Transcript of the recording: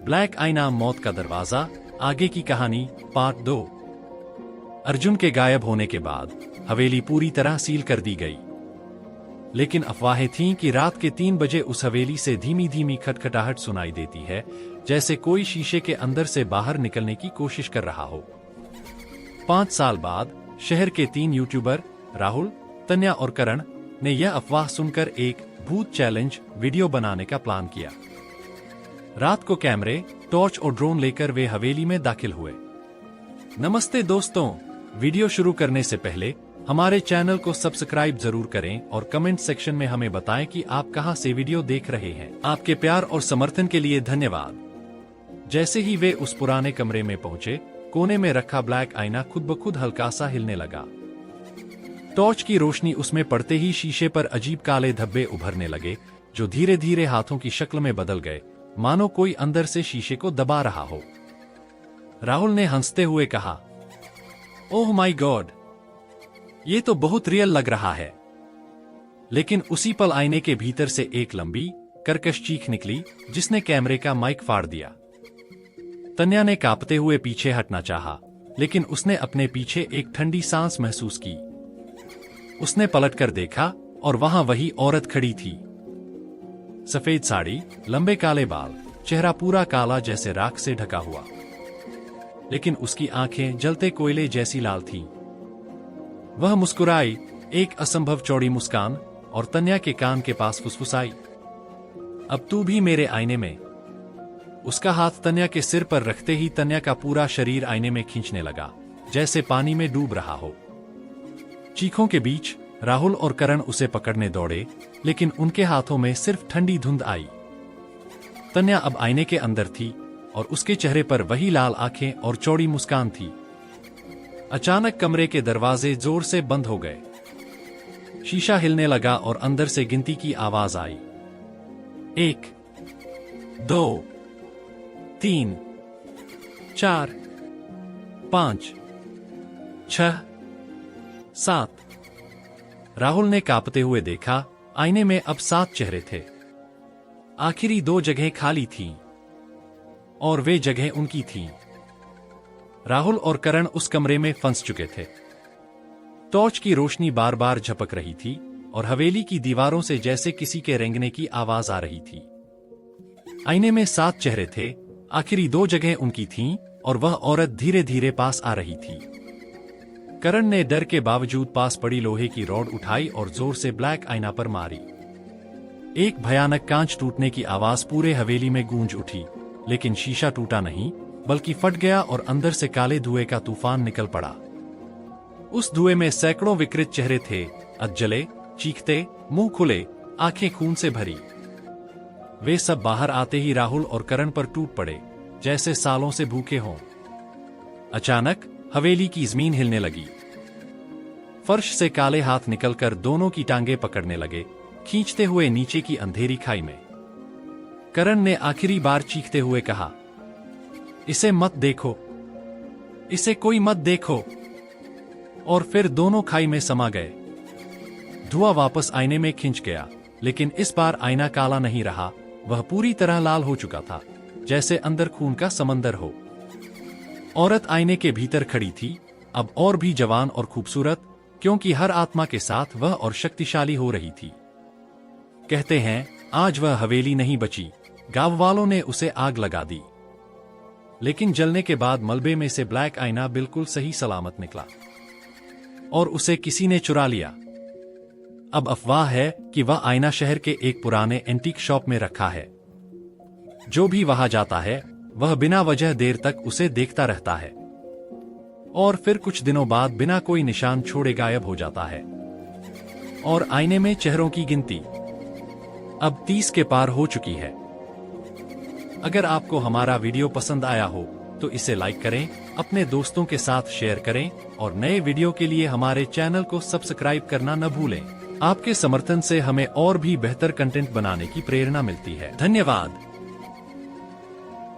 Black आईना मौत का दरवाजा, आगे की कहानी पार्ट 2। अर्जुन के गायब होने के बाद हवेली पूरी तरह सील कर दी गई, लेकिन अफवाहें थीं कि रात के 3 बजे उस हवेली से धीमी धीमी खटखटाहट सुनाई देती है, जैसे कोई शीशे के अंदर से बाहर निकलने की कोशिश कर रहा हो। 5 साल बाद शहर के 3 यूट्यूबर राहुल, तन्या और करण ने यह अफवाह सुनकर एक भूत चैलेंज वीडियो बनाने का प्लान किया। रात को कैमरे, टॉर्च और ड्रोन लेकर वे हवेली में दाखिल हुए। नमस्ते दोस्तों, वीडियो शुरू करने से पहले हमारे चैनल को सब्सक्राइब जरूर करें और कमेंट सेक्शन में हमें बताएं कि आप कहां से वीडियो देख रहे हैं। आपके प्यार और समर्थन के लिए धन्यवाद। जैसे ही वे उस पुराने कमरे में पहुंचे, कोने में रखा ब्लैक आईना खुद ब खुद हल्का सा हिलने लगा। टॉर्च की रोशनी उसमें पड़ते ही शीशे पर अजीब काले धब्बे उभरने लगे, जो धीरे धीरे हाथों की शक्ल में बदल गए, मानो कोई अंदर से शीशे को दबा रहा हो। राहुल ने हंसते हुए कहा, ओह माय गॉड, ये तो बहुत रियल लग रहा है। लेकिन उसी पल आईने के भीतर से एक लंबी, कर्कश चीख निकली, जिसने कैमरे का माइक फाड़ दिया। तन्या ने कांपते हुए पीछे हटना चाहा, लेकिन उसने अपने पीछे एक ठंडी सांस महसूस की। उसने पलटकर देखा और वहां वही औरत खड़ी थी। सफेद साड़ी, लंबे काले बाल, चेहरा पूरा काला जैसे राख से ढका हुआ, लेकिन उसकी आंखें जलते कोयले जैसी लाल थीं। वह मुस्कुराई, एक असंभव चौड़ी मुस्कान, और तन्या के कान के पास फुसफुसाई, अब तू भी मेरे आईने में। उसका हाथ तन्या के सिर पर रखते ही तन्या का पूरा शरीर आईने में खींचने लगा, जैसे पानी में डूब रहा हो। चीखों के बीच राहुल और करण उसे पकड़ने दौड़े, लेकिन उनके हाथों में सिर्फ ठंडी धुंध आई। तन्या अब आईने के अंदर थी और उसके चेहरे पर वही लाल आंखें और चौड़ी मुस्कान थी। अचानक कमरे के दरवाजे जोर से बंद हो गए। शीशा हिलने लगा और अंदर से गिनती की आवाज आई। 1, 2, 3, 4, 5, 6, 7। राहुल ने कांपते हुए देखा, आईने में अब 7 चेहरे थे। आखिरी 2 जगह खाली थीं, और वे जगह उनकी थीं। राहुल और करण उस कमरे में फंस चुके थे। टॉर्च की रोशनी बार बार झपक रही थी और हवेली की दीवारों से जैसे किसी के रेंगने की आवाज आ रही थी। आईने में 7 चेहरे थे, आखिरी 2 जगह उनकी थीं, और वह औरत धीरे धीरे पास आ रही थी। करण ने डर के बावजूद पास पड़ी लोहे की रॉड उठाई और जोर से ब्लैक आईना पर मारी। एक भयानक कांच टूटने की आवाज पूरे हवेली में गूंज उठी, लेकिन शीशा टूटा नहीं, बल्कि फट गया और अंदर से काले धुएं का तूफान निकल पड़ा। उस धुएं में सैकड़ों विकृत चेहरे थे, अधजले, चीखते, मुंह खुले, आंखें खून से भरी। वे सब बाहर आते ही राहुल और करण पर टूट पड़े, जैसे सालों से भूखे हों। अचानक हवेली की जमीन हिलने लगी। फर्श से काले हाथ निकलकर दोनों की टांगे पकड़ने लगे, खींचते हुए नीचे की अंधेरी खाई में। करण ने आखिरी बार चीखते हुए कहा, इसे मत देखो, इसे कोई मत देखो। और फिर दोनों खाई में समा गए। धुआं वापस आईने में खिंच गया, लेकिन इस बार आईना काला नहीं रहा, वह पूरी तरह लाल हो चुका था, जैसे अंदर खून का समंदर हो। औरत आईने के भीतर खड़ी थी, अब और भी जवान और खूबसूरत, क्योंकि हर आत्मा के साथ वह और शक्तिशाली हो रही थी। कहते हैं, आज वह हवेली नहीं बची, गांव वालों ने उसे आग लगा दी। लेकिन जलने के बाद मलबे में से ब्लैक आईना बिल्कुल सही सलामत निकला, और उसे किसी ने चुरा लिया। अब अफवाह है कि वह आईना शहर के एक पुराने एंटीक शॉप में रखा है। जो भी वहां जाता है, वह बिना वजह देर तक उसे देखता रहता है, और फिर कुछ दिनों बाद बिना कोई निशान छोड़े गायब हो जाता है। और आईने में चेहरों की गिनती अब 30 के पार हो चुकी है। अगर आपको हमारा वीडियो पसंद आया हो तो इसे लाइक करें, अपने दोस्तों के साथ शेयर करें, और नए वीडियो के लिए हमारे चैनल को सब्सक्राइब करना न भूलें। आपके समर्थन से हमें और भी बेहतर कंटेंट बनाने की प्रेरणा मिलती है। धन्यवाद।